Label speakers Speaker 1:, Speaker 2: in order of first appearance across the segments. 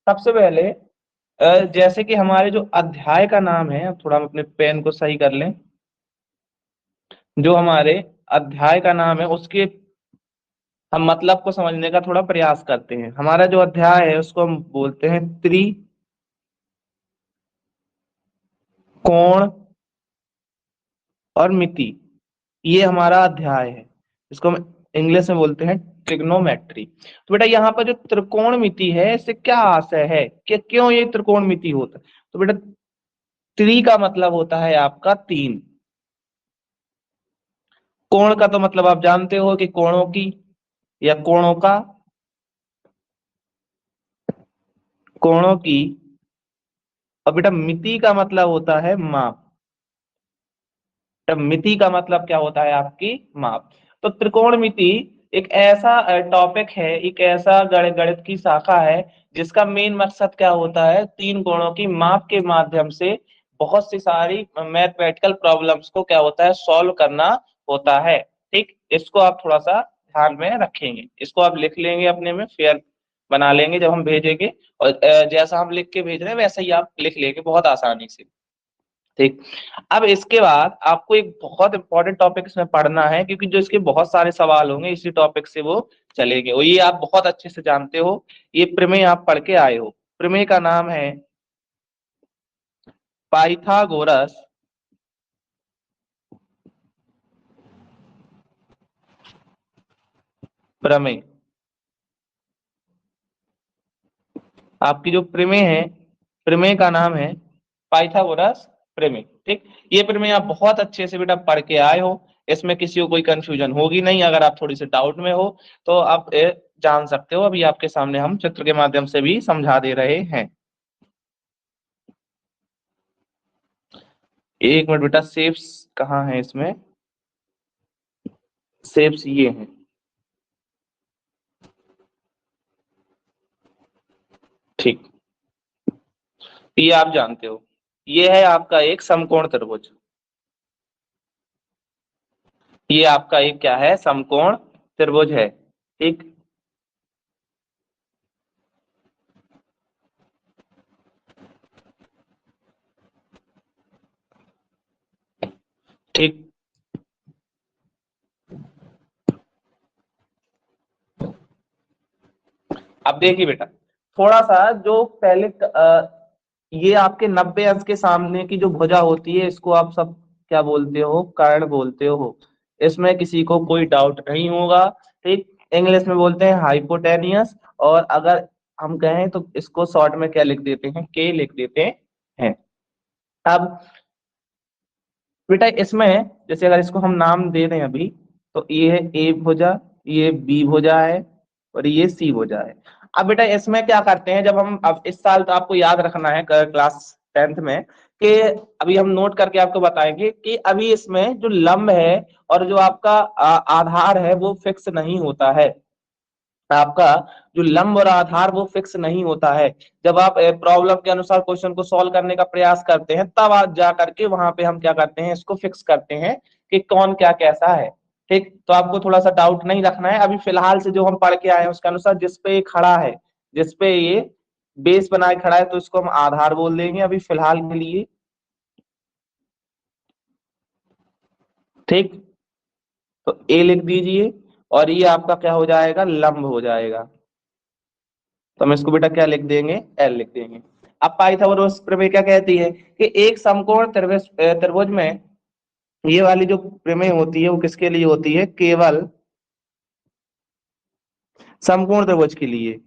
Speaker 1: सबसे पहले जैसे कि हमारे जो अध्याय का नाम है, थोड़ा हम अपने पेन को सही कर लें। जो हमारे अध्याय का नाम है उसके हम मतलब को समझने का थोड़ा प्रयास करते हैं। हमारा जो अध्याय है उसको हम बोलते हैं त्रिकोण और मिति। ये हमारा अध्याय है, इसको हम इंग्लिश में बोलते हैं ट्रिग्नोमेट्री। तो बेटा यहाँ पर जो त्रिकोण मिति है इससे क्या आशय है कि क्यों ये त्रिकोण मिति होता है। तो बेटा त्रि का मतलब होता है आपका तीन। कोण का तो मतलब आप जानते हो कि कोणों की या कोणों की। और बेटा मिति का मतलब होता है माप। मिति का मतलब क्या होता है आपकी माप। तो त्रिकोणमिति एक ऐसा टॉपिक है, एक ऐसा गणित की शाखा है जिसका मेन मकसद क्या होता है, तीन कोणों की माप के माध्यम से बहुत सी सारी मैथमेटिकल प्रॉब्लम्स को क्या होता है सॉल्व करना होता है। ठीक, इसको आप थोड़ा सा ध्यान में रखेंगे, इसको आप लिख लेंगे अपने में, फेयर बना लेंगे जब हम भेजेंगे। और जैसा हम लिख के भेज रहे हैं वैसा ही आप लिख लेंगे बहुत आसानी से। ठीक, अब इसके बाद आपको एक बहुत इंपॉर्टेंट टॉपिक इसमें पढ़ना है, क्योंकि जो इसके बहुत सारे सवाल होंगे इसी टॉपिक से वो चलेंगे, और ये आप बहुत अच्छे से जानते हो। ये प्रमेय आप पढ़ के आए हो। प्रमेय का नाम है पाइथागोरस प्रमेय। आपकी जो प्रमेय है, प्रमेय का नाम है पाइथागोरस प्रमेय। ठीक, ये प्रमेय आप बहुत अच्छे से बेटा पढ़ के आए हो, इसमें किसी को कोई कंफ्यूजन होगी नहीं। अगर आप थोड़ी सी डाउट में हो तो आप जान सकते हो, अभी आपके सामने हम चित्र के माध्यम से भी समझा दे रहे हैं। एक मिनट बेटा, शेप्स कहाँ है इसमें, शेप्स ये हैं। ठीक, ये आप जानते हो, ये है आपका एक समकोण त्रिभुज। ये आपका एक क्या है, समकोण त्रिभुज है। ठीक, ठीक। अब देखिए बेटा, थोड़ा सा जो पहले ये आपके 90 अंश के सामने की जो भुजा होती है इसको आप सब क्या बोलते हो, कर्ण बोलते हो। इसमें किसी को कोई डाउट नहीं होगा। ठीक, इंग्लिश में बोलते हैं हाइपोटेनियस, और अगर हम कहें तो इसको शॉर्ट में क्या लिख देते हैं, के लिख देते हैं। अब बेटा इसमें जैसे अगर इसको हम नाम दे दें अभी, तो ये है ए भुजा, ये बी भुजा है, और ये सी भुजा है। अब बेटा इसमें क्या करते हैं, जब हम अब इस साल तो आपको याद रखना है क्लास 10th में, कि अभी हम नोट करके आपको बताएंगे कि अभी इसमें जो लंब है और जो आपका आधार है वो फिक्स नहीं होता है। आपका जो लंब और आधार वो फिक्स नहीं होता है। जब आप प्रॉब्लम के अनुसार क्वेश्चन को सॉल्व करने का प्रयास करते हैं तब आप जा करके वहां पे हम क्या करते हैं, इसको फिक्स करते हैं कि कौन क्या कैसा है। ठीक, तो आपको थोड़ा सा डाउट नहीं रखना है। अभी फिलहाल से जो हम पढ़ के आए हैं उसके अनुसार जिस पे ये खड़ा है, जिस पे ये बेस बनाए खड़ा है, तो इसको हम आधार बोल देंगे अभी फिलहाल के लिए। ठीक, तो ए लिख दीजिए, और ये आपका क्या हो जाएगा, लंब हो जाएगा। तो हम इसको बेटा क्या लिख देंगे, एल लिख देंगे। अब पाइथागोरस प्रमेय क्या कहती है कि एक समकोण त्रिभुज त्रिभुज में ये वाली जो प्रमेय होती है वो किसके लिए होती है, केवल समकोण त्रिभुज के लिए।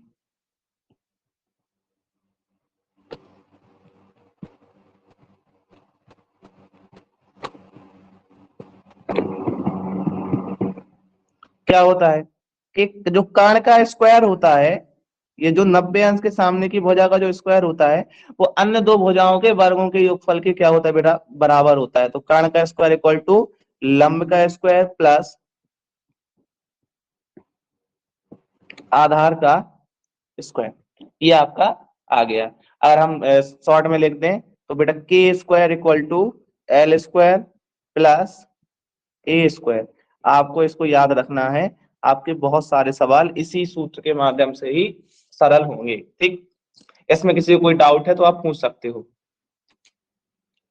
Speaker 1: क्या होता है कि जो कर्ण का स्क्वायर होता है, ये जो 90 अंश के सामने की भुजा का जो स्क्वायर होता है वो अन्य दो भुजाओं के वर्गों के योगफल के क्या होता है बेटा, बराबर होता है। तो कर्ण का स्क्वायर इक्वल टू लंब का स्क्वायर प्लस आधार का स्क्वायर, ये आपका आ गया। अगर हम शॉर्ट में लिख दें तो बेटा के square equal to L square plus A square. आपको इसको याद रखना है, आपके बहुत सारे सवाल इसी सूत्र के माध्यम से ही सरल होंगे। ठीक, इसमें किसी को कोई डाउट है तो आप पूछ सकते हो।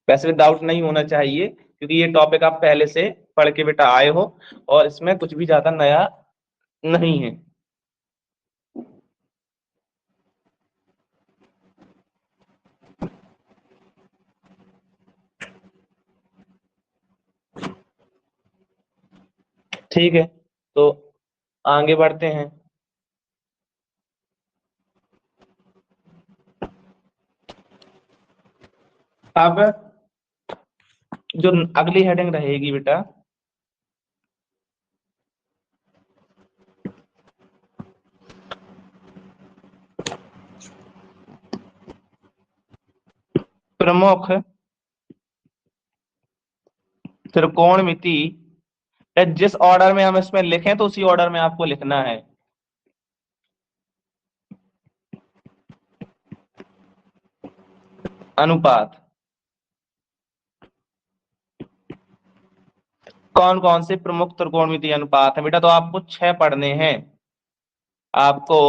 Speaker 1: वैसे डाउट नहीं होना चाहिए क्योंकि ये टॉपिक आप पहले से पढ़ के बेटा आए हो और इसमें कुछ भी ज्यादा नया नहीं है। ठीक है, तो आगे बढ़ते हैं। अब जो अगली हेडिंग रहेगी बेटा, प्रमुख त्रिकोणमिति, जिस ऑर्डर में हम इसमें लिखें तो उसी ऑर्डर में आपको लिखना है। अनुपात, कौन कौन से प्रमुख त्रिकोणमितीय अनुपात है बेटा? तो आपको 6 पढ़ने हैं, आपको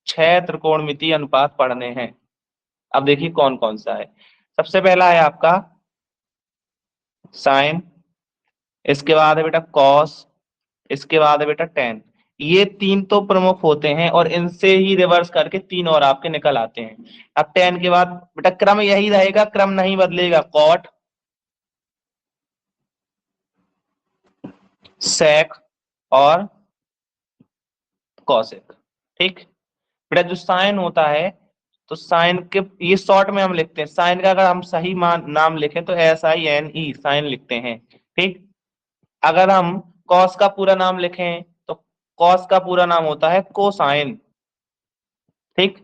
Speaker 1: 6 त्रिकोणमितीय अनुपात पढ़ने हैं। अब देखिए कौन कौन सा है। सबसे पहला है आपका साइन, इसके बाद है बेटा कॉस, इसके बाद है बेटा टेन। ये 3 तो प्रमुख होते हैं और इनसे ही रिवर्स करके 3 और आपके निकल आते हैं। अब टेन के बाद बेटा क्रम यही रहेगा, क्रम नहीं बदलेगा। कॉट, सेक और कॉसेक। ठीक बेटा, जो साइन होता है तो साइन के ये शॉर्ट में हम लिखते हैं। साइन का अगर हम सही नाम लिखें तो SINE साइन लिखते हैं। ठीक, अगर हम कॉस का पूरा नाम लिखें तो कॉस का पूरा नाम होता है कोसाइन। ठीक,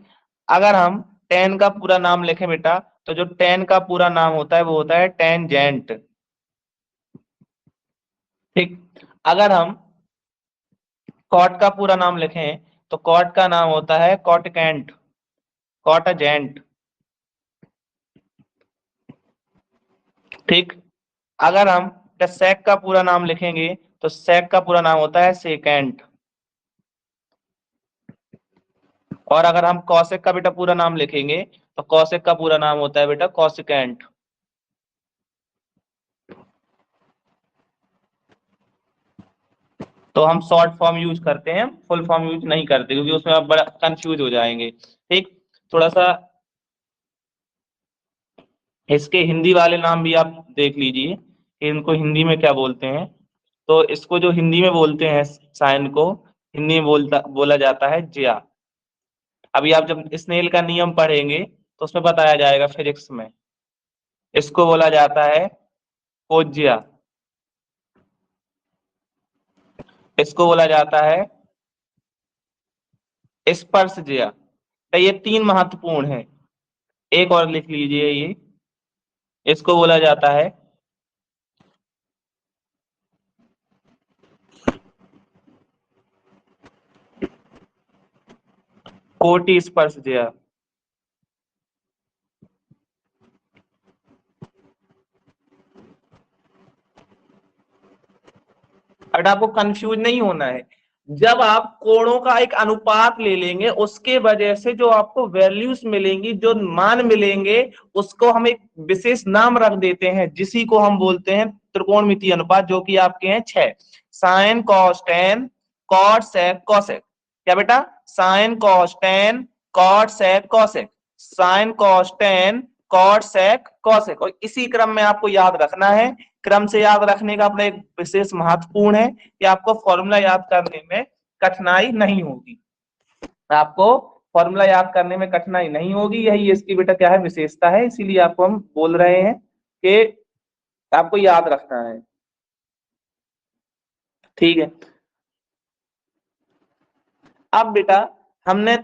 Speaker 1: अगर हम टेन का पूरा नाम लिखें बेटा तो जो टेन का पूरा नाम होता है वो होता है टेंजेंट। ठीक, अगर हम कॉट का पूरा नाम लिखें तो कॉट का नाम होता है कॉटकेंट, कॉटजेंट। ठीक, अगर हम सेक का पूरा नाम लिखेंगे तो सेक का पूरा नाम होता है सेकेंट। और अगर हम कौशिक का बेटा पूरा नाम लिखेंगे तो कौशिक का पूरा नाम होता है बेटा कौशिकेंट। तो हम शॉर्ट फॉर्म यूज करते हैं, फुल फॉर्म यूज नहीं करते क्योंकि उसमें आप बड़ा कंफ्यूज हो जाएंगे। ठीक, थोड़ा सा इसके हिंदी वाले नाम भी आप देख लीजिए कि इनको हिंदी में क्या बोलते हैं। तो इसको जो हिंदी में बोलते हैं साइन को, हिंदी में बोला जाता है जिया। अभी आप जब स्नेल का नियम पढ़ेंगे तो उसमें बताया जाएगा फिजिक्स में। इसको बोला जाता है कोज्जिया, इसको बोला जाता है स्पर्श जिया। तो ये 3 महत्वपूर्ण है। एक और लिख लीजिए ये, इसको बोला जाता है कोटि स्पर्श जिया। बट आपको कंफ्यूज नहीं होना है। जब आप कोणों का एक अनुपात ले लेंगे उसके वजह से जो आपको वैल्यूज मिलेंगी, जो मान मिलेंगे, उसको हम एक विशेष नाम रख देते हैं जिसी को हम बोलते हैं त्रिकोणमितीय अनुपात, जो कि आपके हैं 6। Sine cos tan cot sec cosec. क्या बेटा? Sine cos tan cot sec cosec, sine cos tan cot sec cosec. और इसी क्रम में आपको याद रखना है। क्रम से याद रखने का अपना एक विशेष महत्वपूर्ण है कि आपको फॉर्मूला याद करने में कठिनाई नहीं होगी। आपको फॉर्मूला याद करने में कठिनाई नहीं होगी, यही इसकी बेटा क्या है, विशेषता है। इसीलिए आपको हम बोल रहे हैं कि आपको याद रखना है। ठीक है, अब बेटा हमने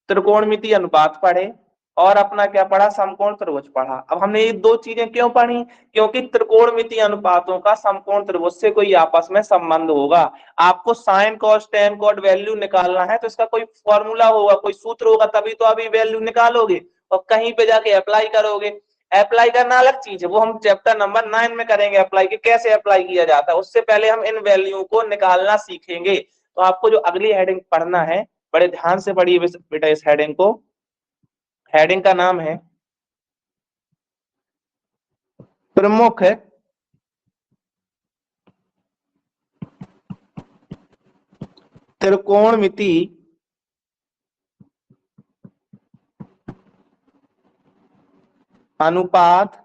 Speaker 1: त्रिकोणमितीय अनुपात पढ़े और अपना क्या पढ़ा, समकोण त्रिभुज पढ़ा। अब हमने ये 2 चीजें क्यों पढ़ी? क्योंकि त्रिकोणमितीय अनुपातों का समकोण त्रिभुज से कोई आपस में संबंध होगा। आपको sine cos tan cot value निकालना है तो इसका कोई फॉर्मूला होगा, कोई सूत्र होगा, तभी तो अभी वैल्यू निकालोगे और कहीं पे जाके अप्लाई करोगे। अप्लाई करना अलग चीज है, वो हम चैप्टर नंबर 9 में करेंगे अप्लाई, कि कैसे अप्लाई किया जाता है। उससे पहले हम इन वैल्यू को निकालना सीखेंगे। तो आपको जो अगली हेडिंग पढ़ना है, बड़े ध्यान से पढ़िए बेटा इस हेडिंग को। हेडिंग का नाम है प्रमुख त्रिकोणमिति अनुपात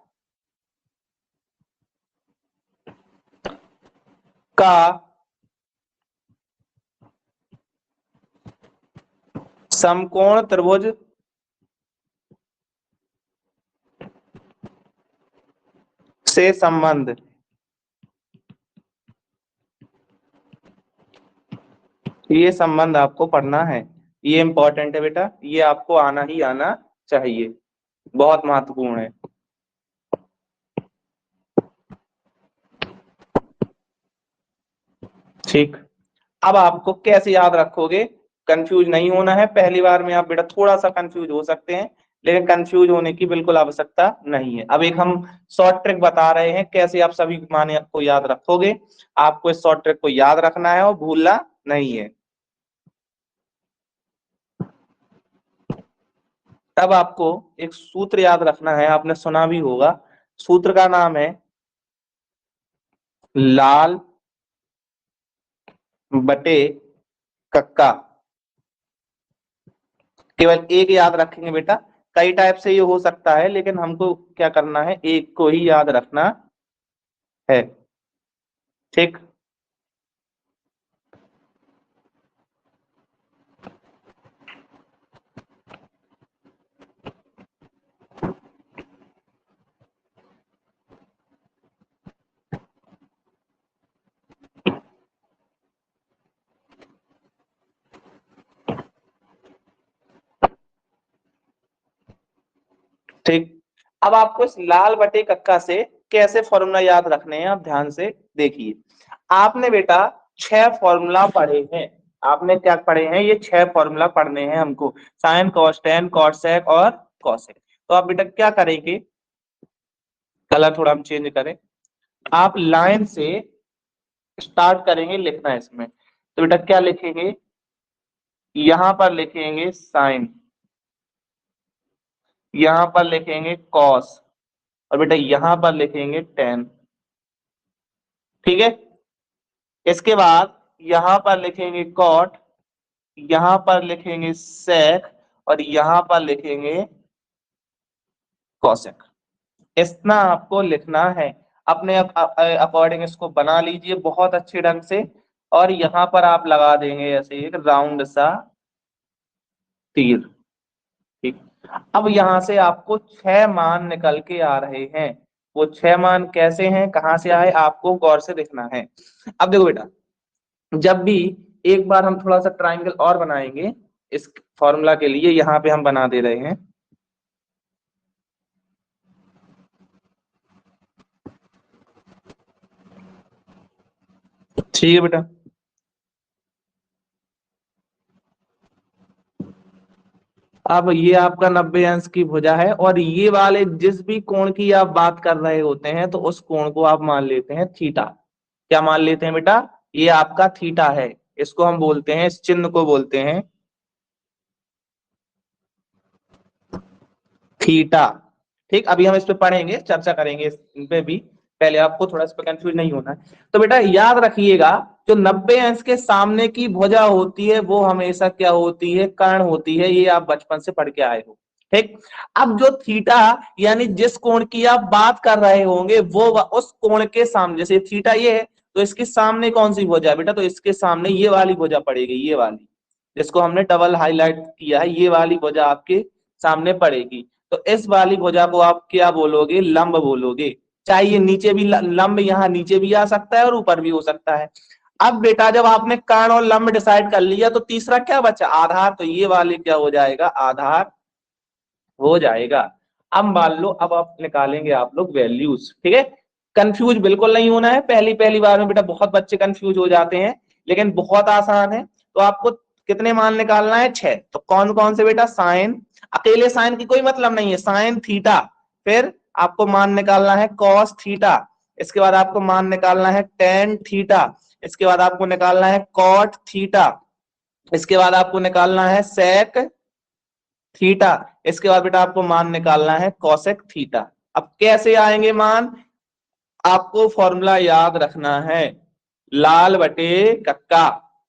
Speaker 1: का समकोण त्रिभुज से संबंध। ये संबंध आपको पढ़ना है, ये इंपॉर्टेंट है बेटा, ये आपको आना ही आना चाहिए, बहुत महत्वपूर्ण है। ठीक, अब आपको कैसे याद रखोगे, कंफ्यूज नहीं होना है। पहली बार में आप बेटा थोड़ा सा कंफ्यूज हो सकते हैं, लेकिन कंफ्यूज होने की बिल्कुल आवश्यकता नहीं है। अब एक हम शॉर्ट ट्रिक बता रहे हैं कैसे आप सभी माने को याद रखोगे। आपको इस शॉर्ट ट्रिक को याद रखना है और भूलना नहीं है। तब आपको एक सूत्र याद रखना है, आपने सुना भी होगा, सूत्र का नाम है लाल बटे कक्का। केवल एक याद रखेंगे बेटा, कई टाइप से ये हो सकता है, लेकिन हमको क्या करना है, एक को ही याद रखना है। ठीक, ठीक। अब आपको इस लाल बटे कक्का से कैसे फॉर्मूला याद रखने हैं, आप ध्यान से देखिए। आपने बेटा 6 फॉर्मूला पढ़े हैं, आपने क्या पढ़े हैं, ये 6 फॉर्मूला पढ़ने हैं हमको, sine cos tan cos sec और कॉसेक। तो आप बेटा क्या करेंगे, कलर थोड़ा हम चेंज करें, आप लाइन से स्टार्ट करेंगे लिखना है इसमें। तो बेटा क्या लिखेंगे, यहां पर लिखेंगे साइन, यहां पर लिखेंगे कॉस, और बेटा यहां पर लिखेंगे टेन। ठीक है, इसके बाद यहां पर लिखेंगे कॉट, यहां पर लिखेंगे सेक, और यहां पर लिखेंगे कॉसेक। इतना आपको लिखना है, अपने अकॉर्डिंग इसको बना लीजिए बहुत अच्छे ढंग से, और यहां पर आप लगा देंगे ऐसे एक राउंड सा तीर। ठीक, अब यहां से आपको 6 मान निकल के आ रहे हैं। वो 6 मान कैसे हैं, कहां से आए, आपको गौर से देखना है। अब देखो बेटा, जब भी एक बार हम थोड़ा सा ट्राइंगल और बनाएंगे इस फॉर्मूला के लिए, यहाँ पे हम बना दे रहे हैं। ठीक है बेटा, अब ये आपका 90 अंश की भुजा है, और ये वाले जिस भी कोण की आप बात कर रहे होते हैं, तो उस कोण को आप मान लेते हैं थीटा। क्या मान लेते हैं बेटा, ये आपका थीटा है, इसको हम बोलते हैं, इस चिन्ह को बोलते हैं थीटा। ठीक, अभी हम इस पे पढ़ेंगे, चर्चा करेंगे इस पे भी, पहले आपको थोड़ा इस पे कंफ्यूज नहीं होना है। तो बेटा याद रखिएगा, जो 90 अंश के सामने की भुजा होती है वो हमेशा क्या होती है, कर्ण होती है, ये आप बचपन से पढ़ के आए हो। ठीक, अब जो थीटा यानी जिस कोण की आप बात कर रहे होंगे वो उस कोण के सामने, जैसे थीटा ये है, तो इसके सामने कौन सी भुजा है बेटा, तो इसके सामने ये वाली भुजा पड़ेगी, ये वाली, जिसको हमने डबल हाईलाइट किया है, ये वाली भुजा आपके सामने पड़ेगी। तो इस वाली भुजा को आप क्या बोलोगे, लंब बोलोगे। चाहे ये नीचे भी लंब यहाँ नीचे भी आ सकता है और ऊपर भी हो सकता है। अब बेटा जब आपने कर्ण और लंब डिसाइड कर लिया, तो तीसरा क्या बचा, आधार, तो ये वाले क्या हो जाएगा, आधार हो जाएगा। अब मान लो, अब आप निकालेंगे आप लोग वैल्यूज। ठीक है, कंफ्यूज बिल्कुल नहीं होना है, पहली पहली बार में बेटा बहुत बच्चे कंफ्यूज हो जाते हैं, लेकिन बहुत आसान है। तो आपको कितने मान निकालना है, 6। तो कौन कौन से बेटा, साइन, अकेले साइन की कोई मतलब नहीं है, साइन थीटा, फिर आपको मान निकालना है कॉस थीटा, इसके बाद आपको मान निकालना है टेन थीटा, इसके बाद आपको निकालना है कॉट थीटा, इसके बाद आपको निकालना है सेक थीटा, इसके बाद बेटा आपको मान निकालना है कोसेक थीटा। अब कैसे आएंगे मान, आपको फॉर्मूला याद रखना है, लाल बटे कक्का।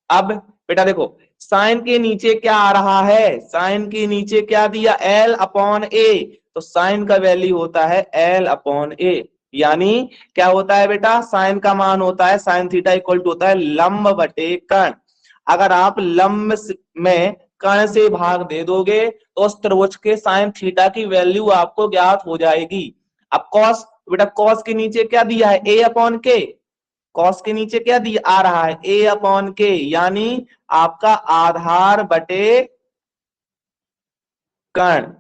Speaker 1: अब बेटा देखो साइन के नीचे क्या आ रहा है, साइन के नीचे क्या दिया, एल अपॉन ए, तो साइन का वैल्यू होता है एल अपॉन ए, यानी क्या होता है बेटा, साइन का मान होता है साइन थीटा इक्वल टू होता है लंब बटे कर्ण। अगर आप लंब में कर्ण से भाग दे दोगे तो उस त्रिभुज के साइन थीटा की वैल्यू आपको ज्ञात हो जाएगी। अब कॉस, बेटा कॉस के नीचे क्या दिया है, ए अपॉन के, कॉस के नीचे क्या दिया आ रहा है, ए अपॉन के, यानी आपका आधार बटे कर्ण,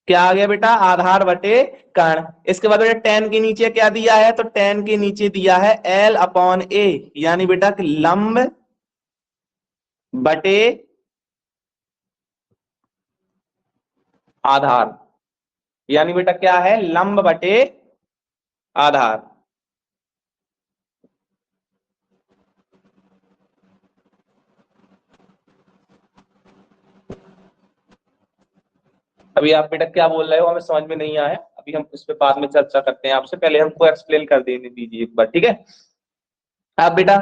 Speaker 1: क्या आ गया बेटा, आधार बटे कर्ण। इसके बाद बेटा टेन के नीचे क्या दिया है, तो टेन के नीचे दिया है एल अपॉन ए, यानी बेटा लंब बटे आधार, यानी बेटा क्या है, लंब बटे आधार। अभी आप बेटा क्या बोल रहे हो हमें समझ में नहीं आया, अभी हम इस पे बाद में चर्चा करते हैं आपसे, पहले हमको एक्सप्लेन कर देने दीजिए एक बार, ठीक है। अब बेटा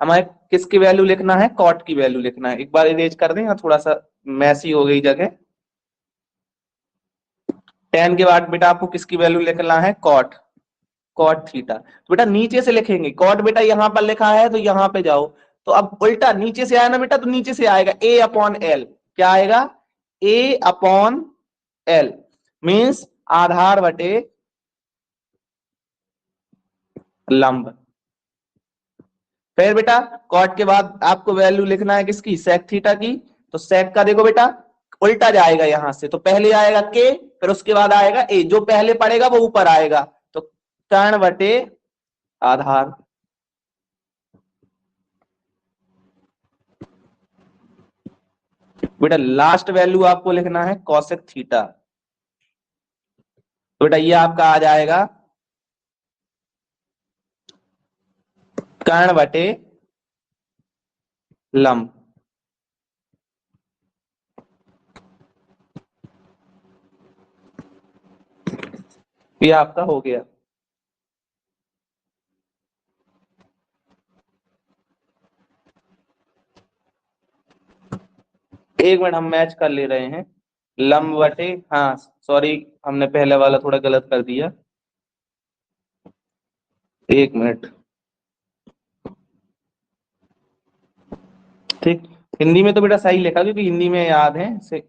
Speaker 1: हमारे किसकी वैल्यू लिखना है, कॉट की वैल्यू लिखना है, एक बार इरेज कर दें, यहाँ थोड़ा सा मैसी हो गई जगह। टेन के बाद बेटा आपको किसकी वैल्यू लिखना है, कॉट, कॉट थीटा। तो बेटा नीचे से लिखेंगे, कॉट बेटा यहां पर लिखा है तो यहां पे जाओ, तो अब उल्टा नीचे से आया ना बेटा, तो नीचे से आएगा ए अपॉन एल, क्या आएगा, ए अपॉन एल, मीन्स आधार बटे लंब। फिर बेटा कॉट के बाद आपको वैल्यू लिखना है किसकी, सेक थीटा की, तो सेक का देखो बेटा उल्टा जाएगा यहां से, तो पहले आएगा के, फिर उसके बाद आएगा ए, जो पहले पड़ेगा वो ऊपर आएगा, तो कर्ण बटे आधार। बेटा लास्ट वैल्यू आपको लिखना है कॉसेक थीटा, तो बेटा ये आपका आ जाएगा कर्ण बटे लंब। ये आपका हो गया। एक मिनट हम मैच कर ले रहे हैं, लंब बटे, हाँ सॉरी हमने पहले वाला थोड़ा गलत कर दिया, एक मिनट, ठीक। हिंदी में तो बेटा सही लिखा क्योंकि हिंदी में याद है से,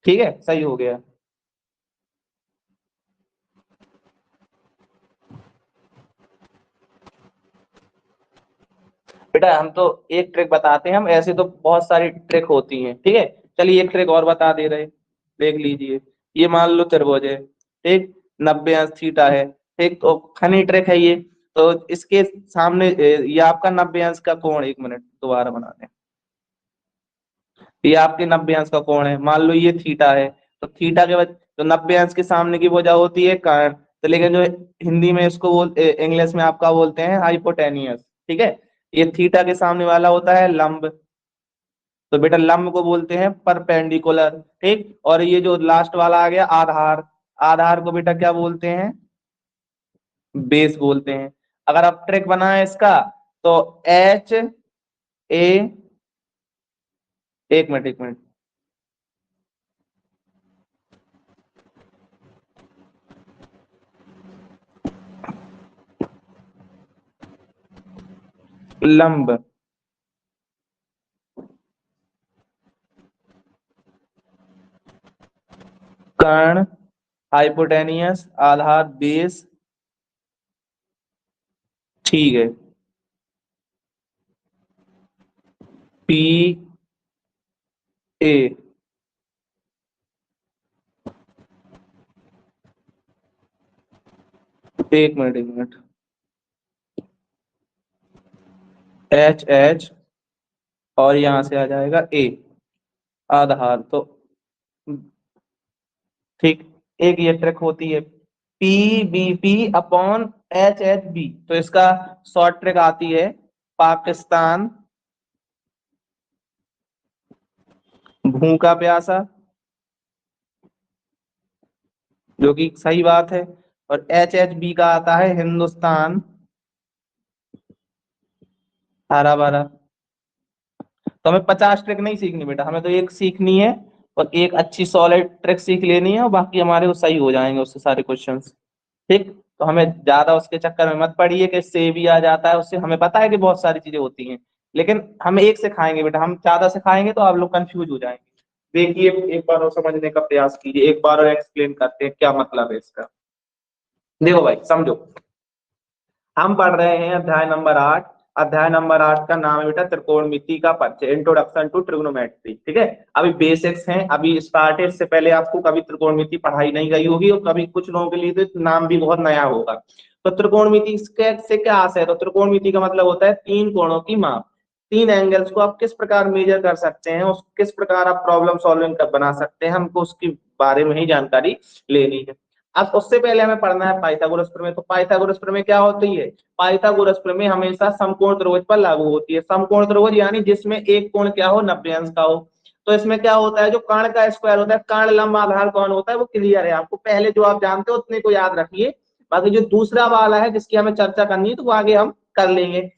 Speaker 1: ठीक है सही हो गया। बेटा हम तो एक ट्रिक बताते हैं, हम ऐसे तो बहुत सारी ट्रिक होती हैं, ठीक है, चलिए एक ट्रिक और बता दे रहे, देख लीजिए। ये मान लो त्रिभुज है, ठीक, 90 अंश थीटा है, ठीक, तो फनी ट्रिक है ये, तो इसके सामने ये आपका 90 अंश का कोण, एक मिनट दोबारा बना दें, ये आपके 90 अंश का कोण है, मान लो ये थीटा है, तो थीटा के बाद तो 90 अंश के सामने की भुजा होती है कर्ण, तो लेकिन जो हिंदी में इसको इंग्लिश में आपका बोलते हैं हाइपोटेनियस, ठीक है, ये थीटा के सामने वाला होता है लंब, तो बेटा लंब को बोलते हैं परपेंडिकुलर, ठीक, और ये जो लास्ट वाला आ गया आधार, आधार को बेटा क्या बोलते हैं, बेस बोलते हैं। अगर आप ट्रिक बनाए इसका, तो एच ए, एक मिनट एक मिनट, लंब कर्ण हाइपोटेनियस आधार बेस, ठीक है, पी ए, एक मिनट, एच एच, और यहां से आ जाएगा ए, आधार, तो ठीक, एक ये ट्रिक होती है P B P upon H H B, तो इसका शॉर्ट ट्रिक आती है पाकिस्तान भूखा प्यासा, जो कि सही बात है। और HHB का आता है हिंदुस्तान हरा भरा। तो हमें 50 ट्रिक नहीं सीखनी बेटा, हमें तो एक सीखनी है और एक अच्छी सॉलिड ट्रिक सीख लेनी है और बाकी हमारे वो सही हो जाएंगे उससे सारे क्वेश्चंस। ठीक, तो हमें ज्यादा उसके चक्कर में मत पड़िए कि इससे भी आ जाता है उससे, हमें पता है कि बहुत सारी चीजें होती हैं, लेकिन हम एक से खाएंगे बेटा, हम ज्यादा से खाएंगे तो आप लोग कंफ्यूज हो जाएंगे। देखिए एक बार और समझने का प्रयास कीजिए, एक बार और एक्सप्लेन करते हैं क्या मतलब है इसका। देखो भाई समझो, हम पढ़ रहे हैं अध्याय नंबर 8। अध्याय नंबर 8 का नाम है बेटा त्रिकोणमिति का परिचय, इंट्रोडक्शन टू ट्रिग्नोमेट्री। ठीक है, अभी बेसिक्स हैं, अभी स्टार्टेड से पहले आपको कभी त्रिकोणमिति पढ़ाई नहीं गई होगी और कभी कुछ लोगों के लिए तो नाम भी बहुत नया होगा। तो त्रिकोणमिति से क्या आशय है, तो त्रिकोणमिति का मतलब होता है तीन कोणों की माप, तीन एंगल्स को आप किस प्रकार मेजर कर सकते हैं, उस किस प्रकार आप प्रॉब्लम सॉल्विंग बना सकते हैं, हमको उसके बारे में ही जानकारी लेनी है। अब उससे पहले हमें पढ़ना है पाइथागोरस प्रमेय। तो पाइथागोरस प्रमेय क्या होती है, पाइथागोरस प्रमेय हमेशा समकोण त्रिभुज पर लागू होती है। समकोण त्रिभुज यानी जिसमें एक कोण क्या हो, 90 अंश का हो। तो इसमें क्या होता है, जो कर्ण का स्क्वायर होता है, कर्ण लंब आधार कौन होता है वो क्लियर है आपको, पहले जो आप जानते हो उतने को याद रखिए, बाकी जो दूसरा वाला है जिसकी हमें चर्चा करनी है तो वो आगे हम कर लेंगे।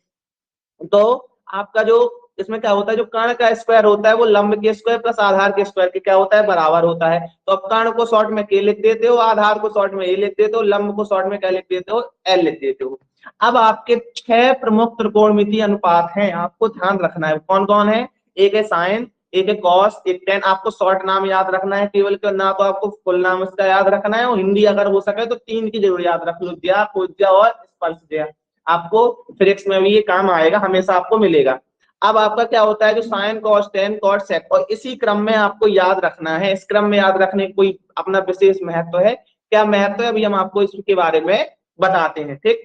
Speaker 1: तो आपका जो इसमें क्या होता है, जो कर्ण का स्क्वायर होता है वो लंब के स्क्वायर प्लस आधार के स्क्वायर के क्या होता है, बराबर होता है। तो अब कर्ण को शॉर्ट में के लिख देते हो, आधार को शॉर्ट में ए लिख देते हो, लंब को शॉर्ट में क्या लिख देते हो, एल लिख देते हो। अब आपके 6 प्रमुख त्रिकोणमितीय अनुपात हैं, आपको ध्यान रखना है कौन कौन है। एक है साइन, एक है कॉस, एक टेन। आपको शॉर्ट नाम याद रखना है केवल, ना तो आपको फुल नाम इसका याद रखना है, और हिंदी अगर हो सके तो 3 की जरूर याद रख लो, ज्या, कोज्या और स्पर्शज्या। आपको फिजिक्स में भी ये काम आएगा, हमेशा आपको मिलेगा। अब आपका क्या होता है, जो sine cos tan cot sec, और इसी क्रम में आपको याद रखना है, इस क्रम में याद रखने का कोई अपना विशेष महत्व है। क्या महत्व है अभी हम आपको इसके बारे में बताते हैं। ठीक,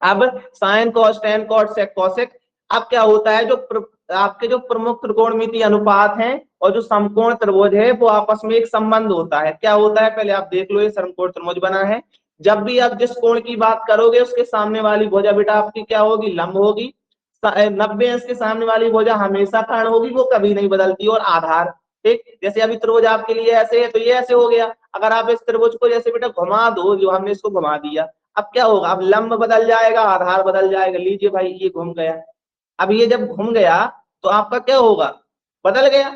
Speaker 1: अब sine cos tan cot sec cosec, अब क्या होता है, जो आपके जो प्रमुख त्रिकोणमिति अनुपात हैं और जो समकोण त्रिभुज है वो आपस में एक संबंध होता है। क्या होता है पहले आप देख लो, ये समकोण त्रिभुज बना है, जब भी आप जिस कोण की बात करोगे उसके सामने वाली भुजा बेटा आपकी क्या होगी, लंब होगी। 90 अंश के सामने वाली भुजा हमेशा कर्ण होगी, वो कभी नहीं बदलती। और आधार, ठीक, जैसे अभी त्रिभुज आपके लिए ऐसे है तो ये ऐसे हो गया, अगर आप इस त्रिभुज को जैसे बेटा घुमा दो, जो हमने इसको घुमा दिया, अब क्या होगा, अब लंब बदल जाएगा, आधार बदल जाएगा। लीजिए भाई ये घूम गया, अब ये जब घूम गया तो आपका क्या होगा, बदल गया,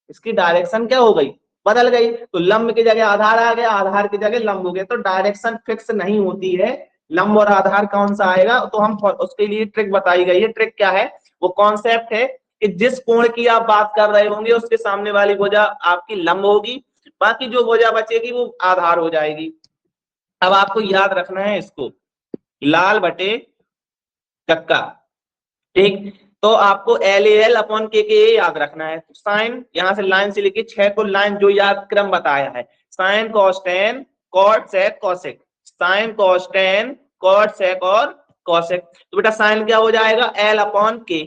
Speaker 1: इसकी डायरेक्शन क्या हो गई, बदल गई। तो लंब की जगह आधार आ गया, आधार की जगह लंब हो गया। तो डायरेक्शन फिक्स नहीं होती है, लंब और आधार कौन सा आएगा, तो हम उसके लिए ट्रिक बताई गई है। ट्रिक क्या है, वो कॉन्सेप्ट है कि जिस कोण की आप बात कर रहे होंगे उसके सामने वाली भुजा आपकी लंब होगी, बाकी जो भुजा बचेगी वो आधार हो जाएगी। अब आपको याद रखना है इसको, लाल बटे कक्का। ठीक, तो आपको एल एल अपॉन के याद रखना है। साइन यहां से लाइन से लेके 6 को लाइन जो याद क्रम बताया है, sine cos tan cot sec cosec, sine cos tan cot sec और कॉसेक। तो बेटा साइन क्या हो जाएगा, एल अपॉन के,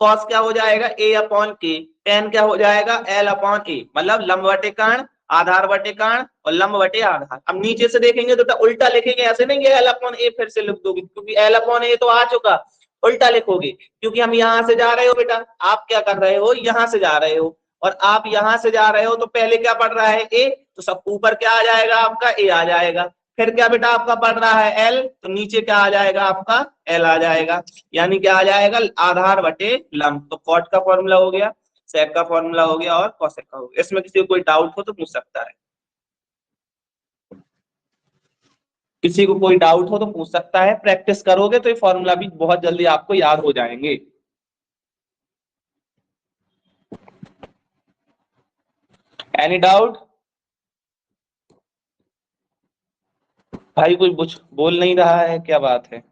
Speaker 1: कॉस क्या हो जाएगा, ए अपॉन के, टेन क्या हो जाएगा, एल अपॉन ए, मतलब लंब बटे कर्ण, आधार बटे कर्ण और लंब बटे आधार। अब नीचे से देखेंगे तो उल्टा लिखेंगे, ऐसे नहीं एल अपॉन ए फिर से लिख दोगे, क्योंकि एल अपॉन ए तो आ चुका, उल्टा लिखोगे, क्योंकि हम यहाँ से जा रहे हो बेटा, आप क्या कर रहे हो, यहाँ से जा रहे हो, और आप यहाँ से जा रहे हो तो पहले क्या पढ़ रहा है, ए, तो सब ऊपर क्या आ जाएगा आपका, ए आ जाएगा। फिर क्या बेटा आपका पढ़ रहा है एल, तो नीचे क्या आ जाएगा आपका, एल आ जाएगा। यानी क्या आ जाएगा, आधार बटे लंब। तो कॉट का फॉर्मूला हो गया, सेक का फॉर्मूला हो गया और कॉसेक का हो गया। इसमें किसी को कोई डाउट हो तो पूछ सकता है, किसी को कोई डाउट हो तो पूछ सकता है। प्रैक्टिस करोगे तो ये फॉर्मूला भी बहुत जल्दी आपको याद हो जाएंगे। एनी डाउट भाई, कोई कुछ बोल नहीं रहा है, क्या बात है।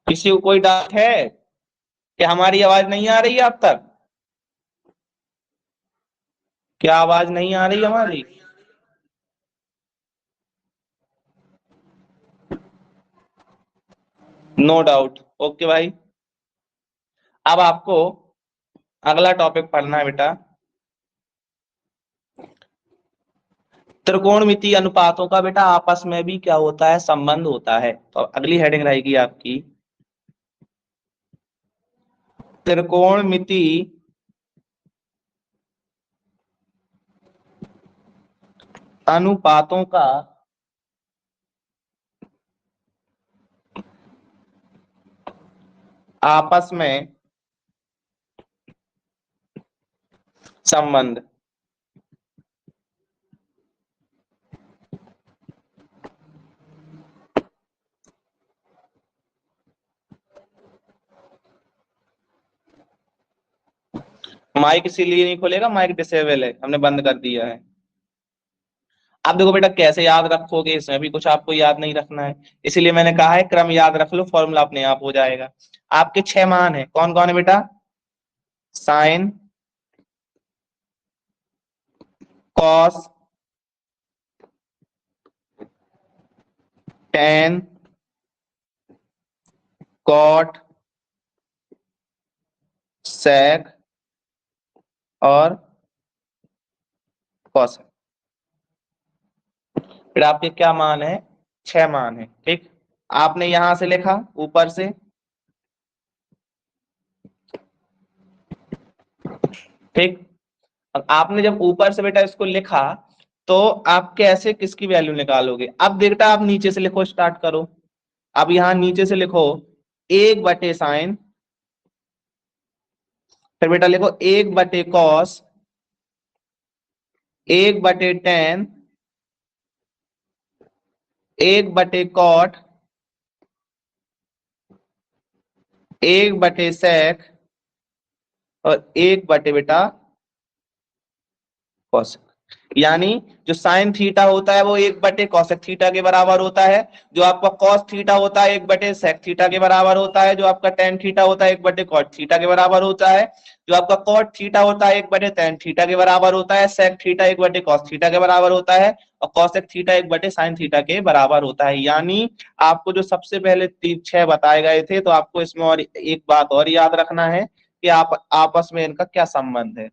Speaker 1: किसी को कोई डाउट है कि हमारी आवाज नहीं आ रही है आप तक, क्या आवाज नहीं आ रही हमारी। नो डाउट, ओके भाई। अब आपको अगला टॉपिक पढ़ना है बेटा, त्रिकोणमितीय अनुपातों का बेटा आपस में भी क्या होता है, संबंध होता है। तो अगली हेडिंग रहेगी आपकी त्रिकोणमितीय अनुपातों का आपस में संबंध। माइक इसीलिए नहीं खोलेगा, माइक डिसेबल है, हमने बंद कर दिया है। अब देखो बेटा कैसे याद रखोगे, इसमें भी कुछ आपको याद नहीं रखना है, इसीलिए मैंने कहा है क्रम याद रख लो, फॉर्मूला अपने आप हो जाएगा। आपके 6 मान है, कौन कौन है बेटा? Sine, cos, tan, cot, sec और कॉस। फिर आपके क्या मान है? 6 मान है। ठीक, आपने यहां से लिखा ऊपर से, ठीक। और आपने जब ऊपर से बेटा इसको लिखा तो आप कैसे किसकी वैल्यू निकालोगे? अब बेटा आप नीचे से लिखो, स्टार्ट करो। अब यहां नीचे से लिखो 1/sin, फिर बेटा लिखो 1/cos, 1/tan, 1/cot, 1/sec और 1/बेटा कॉस। यानी जो साइन थीटा होता है वो 1/cosec थीटा के बराबर होता है, जो आपका कॉस थीटा होता है 1/sec थीटा के बराबर होता है, जो आपका टेन थीटा होता है 1/cot थीटा के बराबर होता है, जो आपका कॉट थीटा होता है 1/tan थीटा के बराबर होता है, सेक थीटा 1/cos थीटा के बराबर होता है और कॉसेक थीटा 1/sin थीटा के बराबर होता है। यानी आपको जो सबसे पहले 6 बताए गए थे, तो आपको इसमें और एक बात और याद रखना है कि आप आपस में इनका क्या संबंध है।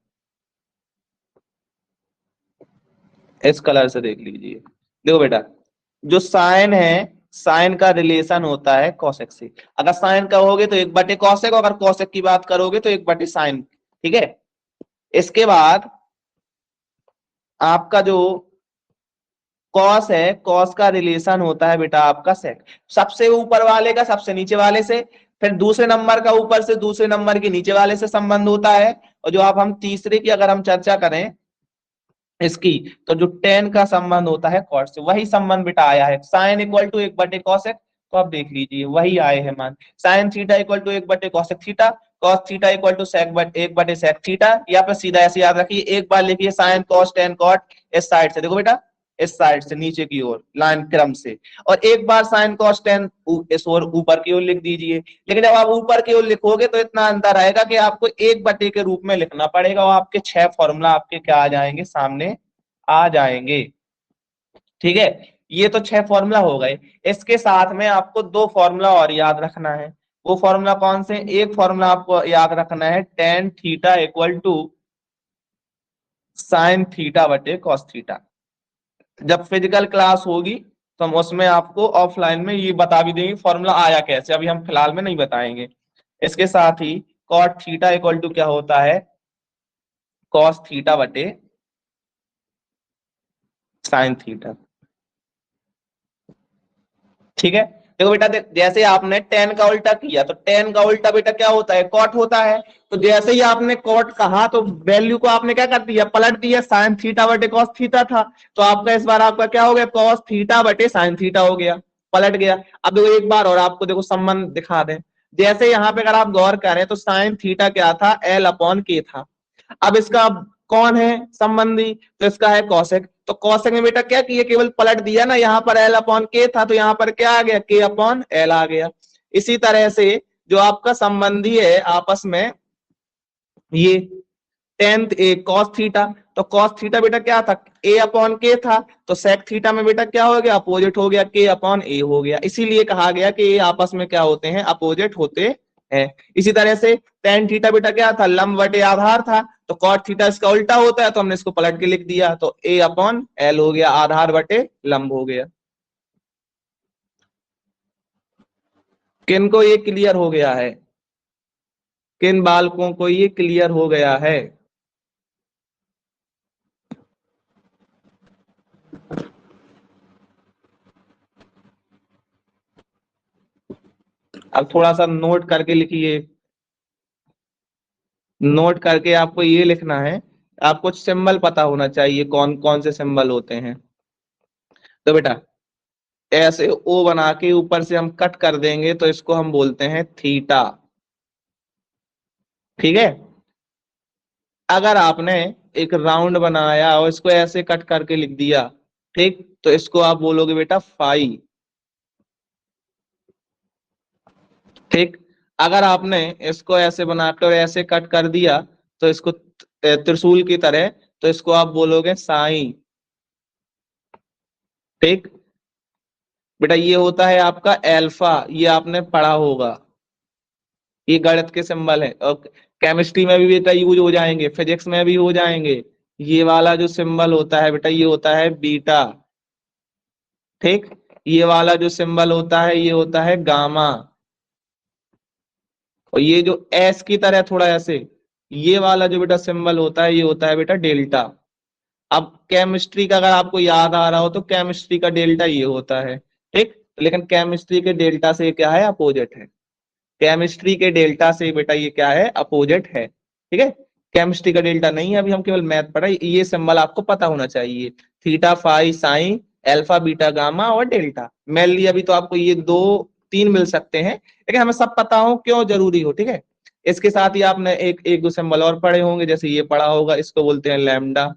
Speaker 1: इस कलर से देख लीजिए। देखो बेटा, जो साइन है, साइन का रिलेशन होता है कॉसेक से। अगर साइन कहोगे तो 1/cosec, अगर कॉसेक की बात करोगे तो 1/sin। ठीक है, इसके बाद आपका जो कॉस है, कॉस का रिलेशन होता है बेटा आपका सेक, सबसे ऊपर वाले का सबसे नीचे वाले से, फिर दूसरे नंबर का ऊपर से दूसरे नंबर के नीचे वाले से संबंध होता है। और जो आप हम तीसरे की अगर हम चर्चा करें इसकी, तो जो टेन का संबंध होता है कॉट से, वही संबंध बेटा आया है। साइन इक्वल टू 1/cosec, तो आप देख लीजिए वही आए हैं मान। Sine theta equal to 1/cosec theta, cos theta equal to sec 1/sec theta, या फिर सीधा ऐसे याद रखिए, एक बार लिखिए साइन कॉस टेन कॉट इस साइड से, देखो बेटा इस साइड से नीचे की ओर लाइन क्रम से, और एक बार साइन कॉस टेन इस ओर ऊपर की ओर लिख दीजिए। लेकिन जब आप ऊपर की ओर लिखोगे तो इतना अंतर आएगा कि आपको 1/, के रूप में लिखना पड़ेगा, और आपके 6 फॉर्मूला आपके क्या आ जाएंगे, सामने आ जाएंगे। ठीक है, ये तो 6 फॉर्मूला हो गए। इसके साथ में आपको 2 फॉर्मूला और याद रखना है। वो फॉर्मूला कौन से? एक फॉर्मूला आपको याद रखना है tan theta equal to sine theta बटे कॉस थीटा। जब फिजिकल क्लास होगी तो हम उसमें आपको ऑफलाइन में ये बता भी देंगे फॉर्मूला आया कैसे, अभी हम फिलहाल में नहीं बताएंगे। इसके साथ ही कॉट थीटा इक्वल टू क्या होता है, कॉस थीटा बटे साइन थीटा। ठीक है, देखो बेटा जैसे आपने टेन का उल्टा किया तो टेन का उल्टा बेटा क्या होता है, कॉट होता है। तो जैसे ही आपने कॉट कहा तो वैल्यू को आपने क्या कर दिया, पलट दिया, साइन थीटा बटे कॉस थीटा था, तो आपका इस बार आपका क्या हो गया, कॉस थीटा बटे साइन थीटा हो गया, पलट गया। अब देखो एक बार और आपको देखो संबंध दिखा दें। जैसे यहाँ पे अगर आप गौर करें तो साइन थीटा क्या था, L/K था। अब इसका कौन है संबंधी, तो इसका है कौशिक। तो कौशिक में बेटा क्या किया, केवल पलट दिया ना, यहाँ पर L/K था तो यहाँ पर क्या आ गया, K/L आ गया। इसी तरह से जो आपका संबंधी है आपस में, ये टेंथ ए कॉस थीटा, तो कॉस थीटा बेटा क्या था, A/K था, तो सेक थीटा में बेटा क्या हो गया, अपोजिट हो गया, K/A हो गया। इसीलिए कहा गया कि ये आपस में क्या होते हैं, अपोजिट होते हैं। इसी तरह से टेन थीटा बेटा क्या था, लंब बटे आधार था, तो कॉट थीटा इसका उल्टा होता है, तो हमने इसको पलट के लिख दिया, तो ए अपॉन एल हो गया, आधार बटे लंब हो गया। किन को ये क्लियर हो गया है? किन बालकों को ये क्लियर हो गया है? अब थोड़ा सा नोट करके लिखिए। नोट करके आपको ये लिखना है, आपको सिंबल पता होना चाहिए कौन कौन से सिंबल होते हैं। तो बेटा ऐसे ओ बना के ऊपर से हम कट कर देंगे, तो इसको हम बोलते हैं थीटा। ठीक है। अगर आपने एक राउंड बनाया और इसको ऐसे कट करके लिख दिया, ठीक, तो इसको आप बोलोगे बेटा फाई। ठीक। अगर आपने इसको ऐसे बनाकर ऐसे कट कर दिया, तो इसको त्रिशूल की तरह, तो इसको आप बोलोगे साई। ठीक। बेटा ये होता है आपका एल्फा, ये आपने पढ़ा होगा, ये गणित के सिंबल है, और केमिस्ट्री में भी बेटा यूज हो जाएंगे, फिजिक्स में भी हो जाएंगे। ये वाला जो सिंबल होता है बेटा, ये होता है बीटा। ठीक। ये वाला जो सिंबल होता है, ये होता है गामा। और ये जो एस की तरह थोड़ा ऐसे, ये वाला जो बेटा सिंबल होता है, ये होता है बेटा डेल्टा। अब केमिस्ट्री का अगर आपको याद आ रहा हो, तो केमिस्ट्री का डेल्टा ये होता है। ठीक। लेकिन केमिस्ट्री के डेल्टा से क्या है? अपोजिट है। केमिस्ट्री के डेल्टा से बेटा ये क्या है? अपोजिट है। ठीक है। केमिस्ट्री का डेल्टा नहीं है, अभी हम केवल मैथ पढ़ा, ये सिंबल आपको पता होना चाहिए। Theta phi sine alpha beta gamma और डेल्टा, मेनली अभी तो आपको ये दो तीन मिल सकते हैं, लेकिन हमें सब पता हो क्यों जरूरी हो। ठीक है। इसके साथ ही आपने एक एक दो सिंबल और पढ़े होंगे, जैसे ये पढ़ा होगा, इसको बोलते हैं लैम्डा।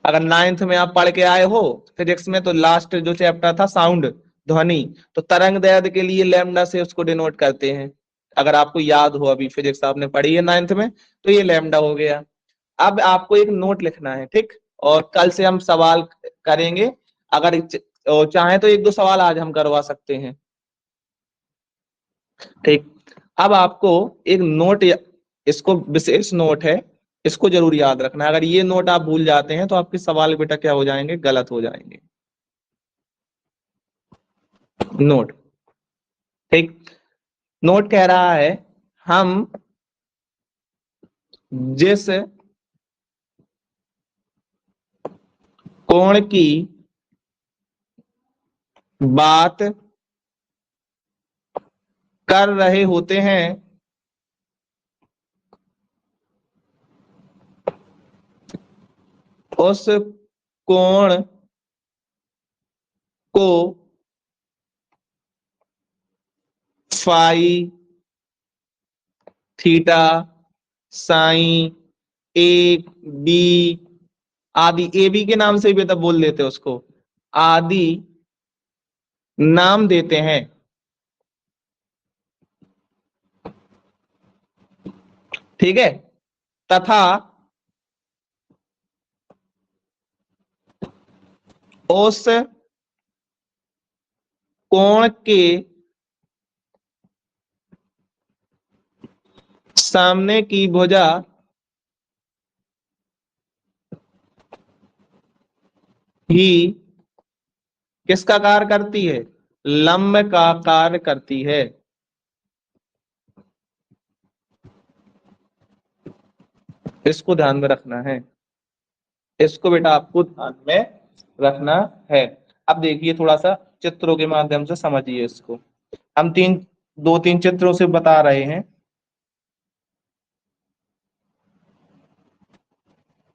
Speaker 1: अगर नाइन्थ में आप पढ़ के आए हो फिजिक्स में, तो लास्ट जो चैप्टर था साउंड, ध्वनि, तो तरंग दैर्ध्य के लिए लैम्डा से उसको डिनोट करते हैं। अगर आपको याद हो, अभी फिजिक्स आपने पढ़ी है नाइन्थ में, तो ये लैम्डा हो गया। अब आपको एक नोट लिखना है, ठीक, और कल से हम सवाल करेंगे। अगर चाहे तो एक दो सवाल आज हम करवा सकते हैं। ठीक। अब आपको एक नोट, इसको विशेष नोट है, इसको जरूर याद रखना है। अगर ये नोट आप भूल जाते हैं, तो आपके सवाल बेटा क्या हो जाएंगे? गलत हो जाएंगे। नोट। ठीक। नोट कह रहा है, हम जिस कोण की बात कर रहे होते हैं, उस कोण को phi, theta, sine, A B आदि, ए बी के नाम से भी तो बोल देते हैं उसको, आदि नाम देते हैं। ठीक है। तथा उस कोण के सामने की भुजा ही किसका कार्य करती है? लंब का कार्य करती है। इसको ध्यान में रखना है, इसको बेटा आपको ध्यान में रखना है। अब देखिए, थोड़ा सा चित्रों के माध्यम से समझिए इसको। हम दो तीन चित्रों से बता रहे हैं।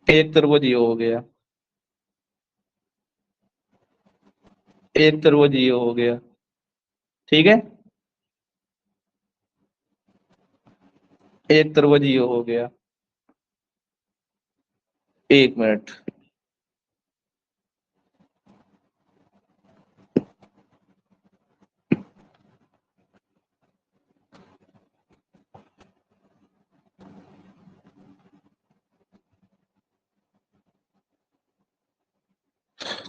Speaker 1: एक त्रिभुज ये हो गया, एक त्रिभुज ये हो गया। ठीक है। एक त्रिभुज ये हो गया। एक मिनट।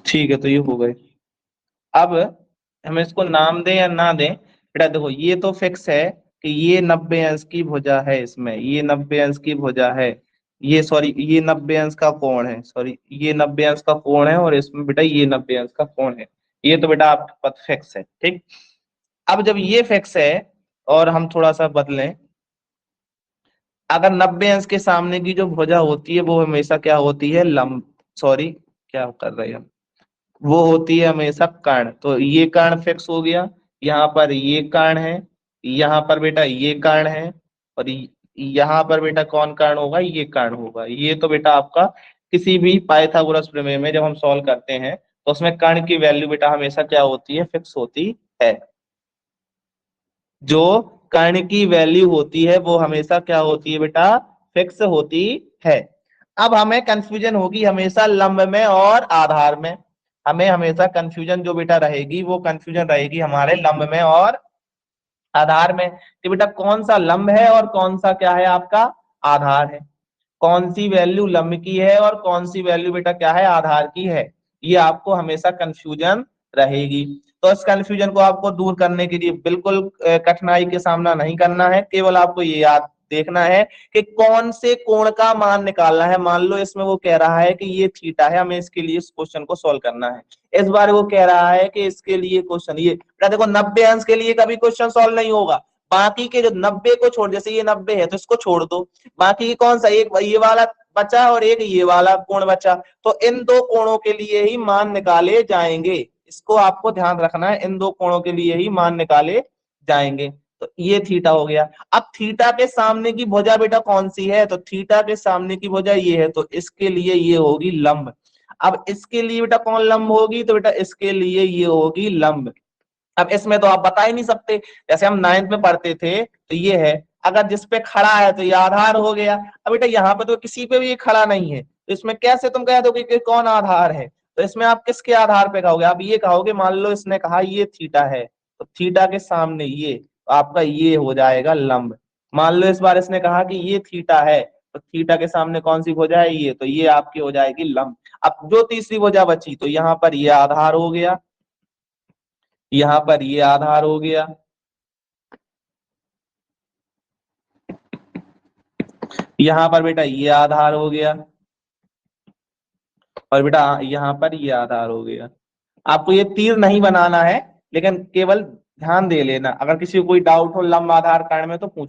Speaker 1: ठीक है, तो ये हो गए। अब हम इसको नाम दें या ना दें, बेटा देखो ये तो फिक्स है कि ये 90 अंश की भुजा है, इसमें ये 90 अंश की भुजा है, ये सॉरी ये 90 अंश का कोण है, सॉरी ये 90 अंश का कोण है, और इसमें बेटा ये 90 अंश का कोण है। ये तो बेटा आपके पास फिक्स है, ठीक। अब जब ये फिक्स है और हम थोड़ा सा बदलें, अगर 90 अंश के सामने की जो भुजा होती है वो हमेशा क्या होती है, लंब, सॉरी क्या कर रहे हैं हम, वो होती है हमेशा कर्ण। तो ये कर्ण फिक्स हो गया, यहाँ पर ये कर्ण है, यहाँ पर बेटा ये कर्ण है, और यहाँ पर बेटा कौन कर्ण होगा, ये कर्ण होगा। ये तो बेटा आपका किसी भी पाइथागोरस प्रमेय में जब हम सॉल्व करते हैं तो उसमें कर्ण की वैल्यू बेटा हमेशा क्या होती है, फिक्स होती है। जो कर्ण की वैल्यू होती है वो हमेशा क्या होती है बेटा, फिक्स होती है। अब हमें कंफ्यूजन होगी हमेशा लंब में और आधार में। हमें हमेशा कंफ्यूजन जो बेटा रहेगी वो कंफ्यूजन रहेगी हमारे लंब में और आधार में, कि बेटा कौन सा लंब है और कौन सा क्या है आपका आधार है, कौन सी वैल्यू लंब की है और कौन सी वैल्यू बेटा क्या है आधार की है। ये आपको हमेशा कंफ्यूजन रहेगी। तो इस कंफ्यूजन को आपको दूर करने के लिए बिल्कुल कठिनाई के सामना नहीं करना है, केवल आपको ये याद देखना है कि कौन से कोण का मान निकालना है। मान लो इसमें वो कह रहा है कि ये थीटा है, हमें इसके लिए इस क्वेश्चन को सॉल्व करना है। इस बार वो कह रहा है कि इसके लिए क्वेश्चन ये देखो 90 अंश के लिए कभी क्वेश्चन सॉल्व नहीं होगा। बाकी के जो 90 को छोड़, जैसे ये 90 है तो इसको छोड़ दो, बाकी कौन सा एक ये वाला बचा और एक ये वाला कोण बचा, तो इन दो कोणों के लिए ही मान निकाले जाएंगे। इसको आपको ध्यान रखना है, इन दो कोणों के लिए ही मान निकाले जाएंगे। तो ये थीटा हो गया। अब थीटा के सामने की भुजा बेटा कौन सी है, तो थीटा के सामने की भुजा ये है, तो इसके लिए ये होगी लंब। अब इसके लिए बेटा कौन लंब होगी, तो बेटा इसके लिए ये होगी लंब। अब इसमें तो आप बता ही नहीं सकते, जैसे हम 9th में पढ़ते थे तो ये है, अगर जिस पे खड़ा है तो ये आधार हो गया। अब बेटा यहाँ पे तो किसी पे भी ये खड़ा नहीं है, तो इसमें कैसे तुम कह दोगे कि कौन आधार है, तो इसमें आप किसके आधार पे कहोगे, आप ये कहोगे मान लो इसने कहा ये थीटा है, तो थीटा के सामने ये, तो आपका ये हो जाएगा लंब। मान लो इस बार इसने कहा कि ये थीटा है, तो थीटा के सामने कौन सी भुजा है, ये, तो ये आपकी हो जाएगी लंब। अब जो तीसरी भुजा बची, तो यहाँ पर ये आधार हो गया, यहाँ पर ये आधार हो गया, यहाँ पर बेटा ये आधार हो गया, और बेटा यहाँ पर ये आधार हो गया। आपको ये तीर नहीं बनाना है, लेकिन केवल ध्यान दे लेना, अगर किसी को कोई डाउट हो लंब आधार कारण में तो पूछ